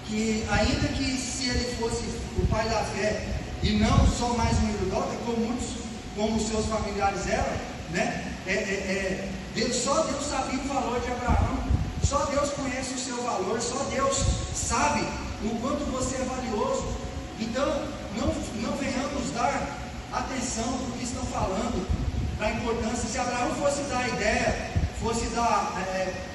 que ainda que se ele fosse o pai da fé e não só mais um idólatra, como os seus familiares eram, né? Só Deus sabia o valor de Abraão, só Deus conhece o seu valor, só Deus sabe o quanto você é valioso. Então, não venhamos dar atenção para o que estão falando, para a importância. Se Abraão fosse dar ideia, fosse dar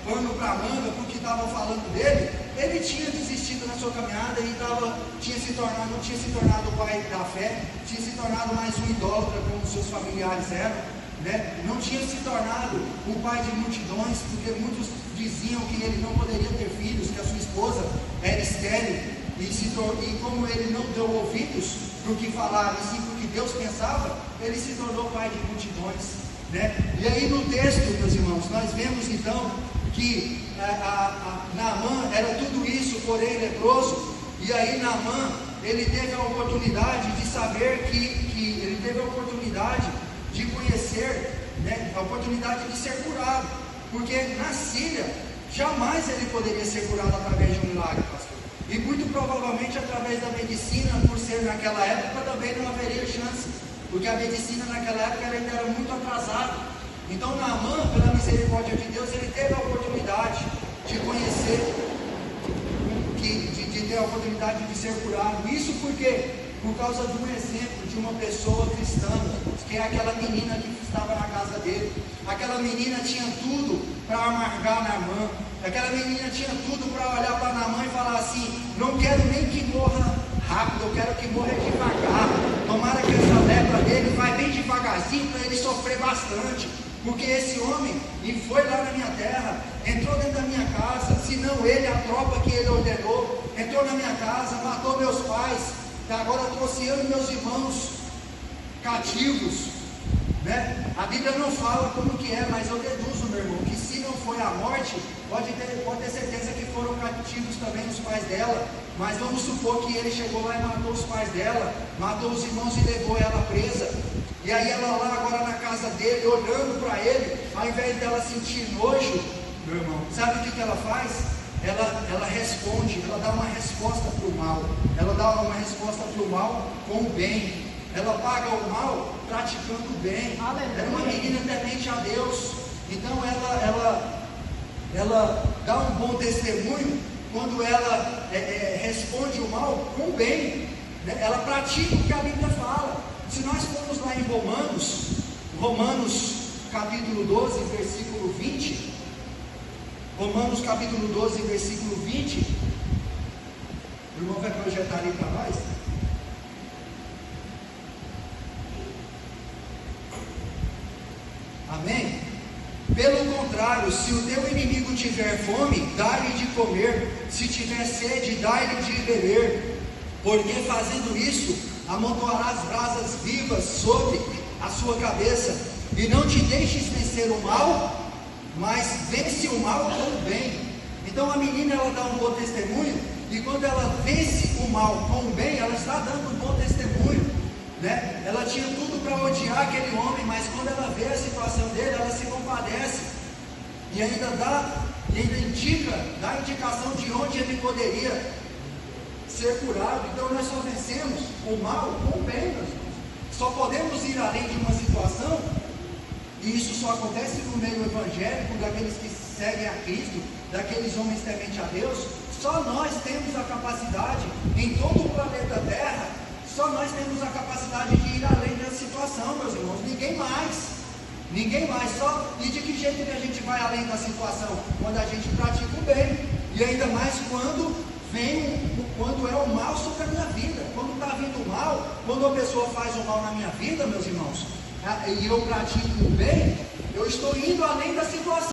pano para manga para o que estavam falando dele, ele tinha desistido na sua caminhada e não tinha se tornado o pai da fé, tinha se tornado mais um idólatra como seus familiares eram, né? Não tinha se tornado um pai de multidões, porque muitos diziam que ele não poderia ter filhos, que a sua esposa era estéril, e como ele não deu ouvidos para o que falaram, e sim para o que Deus pensava, ele se tornou pai de multidões, né? E aí no texto, meus irmãos, nós vemos então que Naamã era tudo isso, porém leproso. E aí Naamã, ele teve a oportunidade de saber que ele teve a oportunidade de conhecer, né, a oportunidade de ser curado, porque na Síria jamais ele poderia ser curado através de um milagre, pastor, e muito provavelmente através da medicina, por ser naquela época, também não haveria chance, porque a medicina naquela época ainda era muito atrasada. Então Naamã, pela misericórdia de Deus, ele teve a oportunidade de conhecer, de ter a oportunidade de ser curado. Isso porque, por causa de um exemplo de uma pessoa cristã, que é aquela menina que estava na casa dele. Aquela menina tinha tudo para amargar Naamã. Aquela menina tinha tudo para olhar para Naamã e falar assim: não quero nem que morra rápido, eu quero que morra devagar. Tomara que essa lepra dele vai bem devagarzinho para ele sofrer bastante. Porque esse homem foi lá na minha terra, entrou dentro da minha casa, se não ele, a tropa que ele ordenou, entrou na minha casa, matou meus pais, agora trouxe eu e meus irmãos cativos, né? A Bíblia não fala como que é, mas eu deduzo, meu irmão, que se não foi a morte, pode ter certeza que foram cativos também os pais dela, mas vamos supor que ele chegou lá e matou os pais dela, matou os irmãos e levou ela presa. E aí ela lá agora na casa dele, olhando para ele, ao invés dela sentir nojo, meu irmão, sabe o que ela faz? Ela responde, ela dá uma resposta para o mal, ela dá uma resposta para o mal com o bem, ela paga o mal praticando o bem. Era uma menina temente a Deus, então ela dá um bom testemunho quando ela responde o mal com o bem, né? Ela pratica o que a Bíblia fala. Se nós formos lá em Romanos capítulo 12, versículo 20, Romanos capítulo 12, versículo 20, o irmão vai projetar ali para nós. Amém? Pelo contrário, se o teu inimigo tiver fome, dá-lhe de comer, se tiver sede, dá-lhe de beber, porque fazendo isso, amontoarás brasas vivas sobre a sua cabeça, e não te deixes vencer o mal, mas vence o mal com o bem. Então a menina, ela dá um bom testemunho, e quando ela vence o mal com o bem, ela está dando um bom testemunho, né? Ela tinha tudo para odiar aquele homem, mas quando ela vê a situação dele, ela se compadece, e ainda dá a indicação de onde ele poderia ser curado. Então nós só vencemos o mal com o bem, meus irmãos. Só podemos ir além de uma situação, e isso só acontece no meio evangélico, daqueles que seguem a Cristo, daqueles homens temente a Deus. Só nós temos a capacidade, em todo o planeta Terra, só nós temos a capacidade de ir além dessa situação, meus irmãos. Ninguém mais. Só. E de que jeito que a gente vai além da situação? Quando a gente pratica o bem, e ainda mais quando é o mal sobre a minha vida. Quando está vindo o mal, quando a pessoa faz o mal na minha vida, meus irmãos, e eu pratico o bem, eu estou indo além da situação.